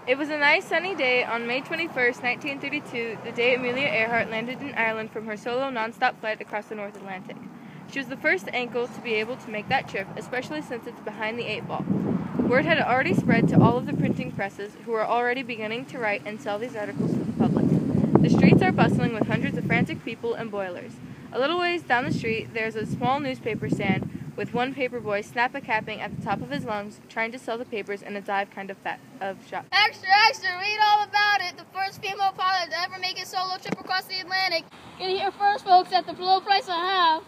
It was a nice sunny day on May 21st, 1932, the day Amelia Earhart landed in Ireland from her solo non-stop flight across the North Atlantic. She was the first ankle to be able to make that trip, especially since it's behind the 8-ball. Word had already spread to all of the printing presses, who were already beginning to write and sell these articles to the public. The streets are bustling with hundreds of frantic people and boilers. A little ways down the street, there's a small newspaper stand with one paper boy snap-a-capping at the top of his lungs, trying to sell the papers in a dive kind of shop. Extra, extra, read all about it. The first female pilot to ever make a solo trip across the Atlantic. Get here first, folks, at the low price I have.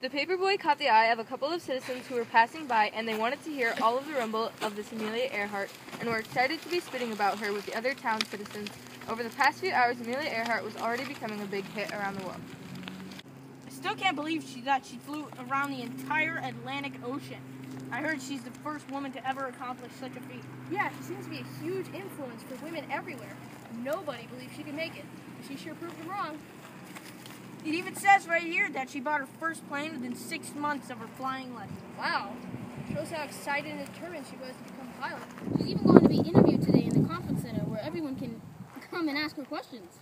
The paper boy caught the eye of a couple of citizens who were passing by, and they wanted to hear all of the rumble of this Amelia Earhart, and were excited to be spitting about her with the other town citizens. Over the past few hours, Amelia Earhart was already becoming a big hit around the world. I still can't believe she flew around the entire Atlantic Ocean. I heard she's the first woman to ever accomplish such a feat. Yeah, she seems to be a huge influence for women everywhere. Nobody believes she can make it. She sure proved them wrong. It even says right here that she bought her first plane within 6 months of her flying lesson. Wow. Shows how excited and determined she was to become a pilot. She's even going to be interviewed today in the conference center where everyone can come and ask her questions.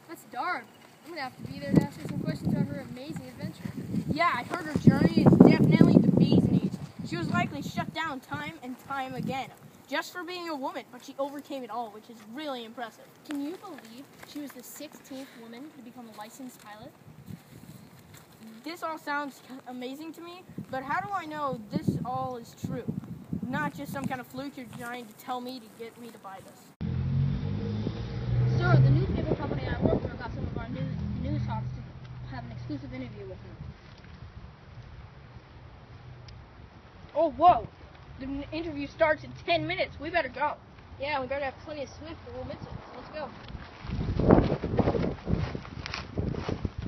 That's dark. I'm going to have to be there to ask her some questions about her amazing adventure. Yeah, I heard her journey is definitely the bee's knees. She was likely shut down time and time again, just for being a woman, but she overcame it all, which is really impressive. Can you believe she was the 16th woman to become a licensed pilot? This all sounds amazing to me, but how do I know this all is true? Not just some kind of fluke you're trying to tell me to get me to buy this. Sir, the newspaper company I work for got some of our news hawks to have an exclusive interview with her. Oh, whoa! The interview starts in 10 minutes. We better go. Yeah, we better have plenty of Swift or we'll miss it. So let's go.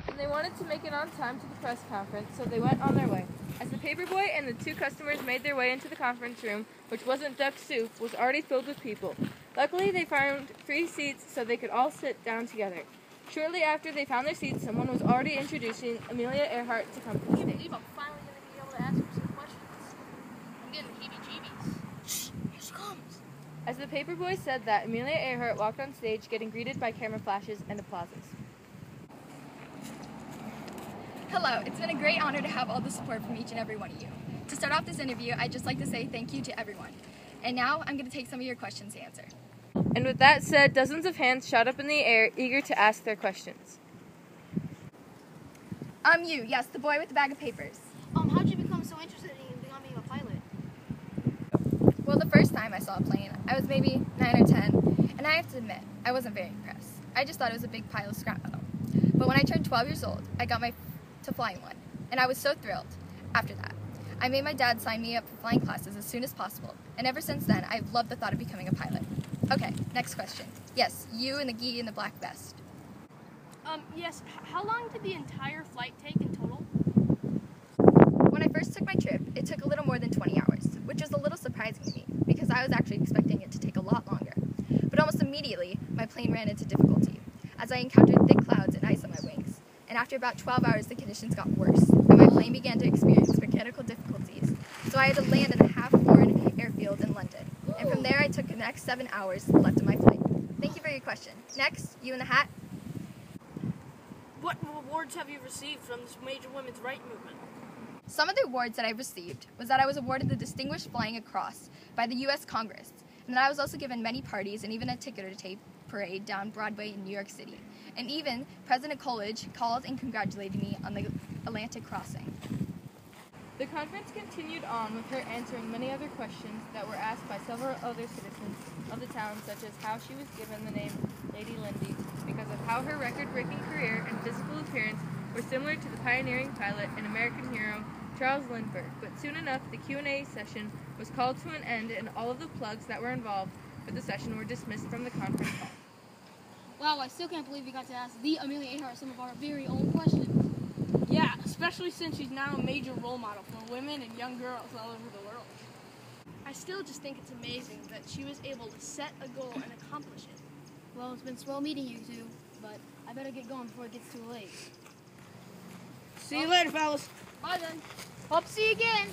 And they wanted to make it on time to the press conference, so they went on their way. As the paperboy and the two customers made their way into the conference room, which wasn't duck soup, was already filled with people. Luckily, they found free seats so they could all sit down together. Shortly after they found their seats, someone was already introducing Amelia Earhart to come to the I can't stage. believe I'm finally going to be able to ask her some questions. I'm getting heebie-jeebies. Shh, here she comes. As the paperboy said that, Amelia Earhart walked on stage, getting greeted by camera flashes and applauses. Hello, it's been a great honor to have all the support from each and every one of you. To start off this interview, I'd just like to say thank you to everyone. And now I'm going to take some of your questions to answer. And with that said, dozens of hands shot up in the air, eager to ask their questions. Yes, the boy with the bag of papers. How'd you become so interested in becoming a pilot? Well, the first time I saw a plane, I was maybe 9 or 10, and I have to admit, I wasn't very impressed. I just thought it was a big pile of scrap metal. But when I turned 12 years old, I got to flying one, and I was so thrilled. After that, I made my dad sign me up for flying classes as soon as possible, and ever since then, I've loved the thought of becoming a pilot. Okay, next question. Yes, you and the gee in the black vest. Yes. How long did the entire flight take in total? When I first took my trip, it took a little more than 20 hours, which was a little surprising to me, because I was actually expecting it to take a lot longer. But almost immediately, my plane ran into difficulty, as I encountered thick clouds and ice on my wings. And after about 12 hours, the conditions got worse, and my plane began to experience mechanical difficulties, so I had to land in a half-worn airfield in London. And from there, I took the next 7 hours left of my flight. Thank you for your question. Next, you in the hat. What awards have you received from this major women's rights movement? Some of the awards that I received was that I was awarded the Distinguished Flying Cross by the U.S. Congress, and that I was also given many parties and even a ticker-tape parade down Broadway in New York City. And even President Coolidge called and congratulated me on the Atlantic crossing. The conference continued on with her answering many other questions that were asked by several other citizens of the town, such as how she was given the name Lady Lindy, because of how her record-breaking career and physical appearance were similar to the pioneering pilot and American hero Charles Lindbergh. But soon enough, the Q&A session was called to an end, and all of the plugs that were involved for the session were dismissed from the conference hall. Wow, I still can't believe we got to ask the Amelia Earhart some of our very own questions. Yeah, especially since she's now a major role model for women and young girls all over the world. I still just think it's amazing that she was able to set a goal and accomplish it. Well, it's been swell meeting you two, but I better get going before it gets too late. See you later, fellas. Bye then. Hope to see you again.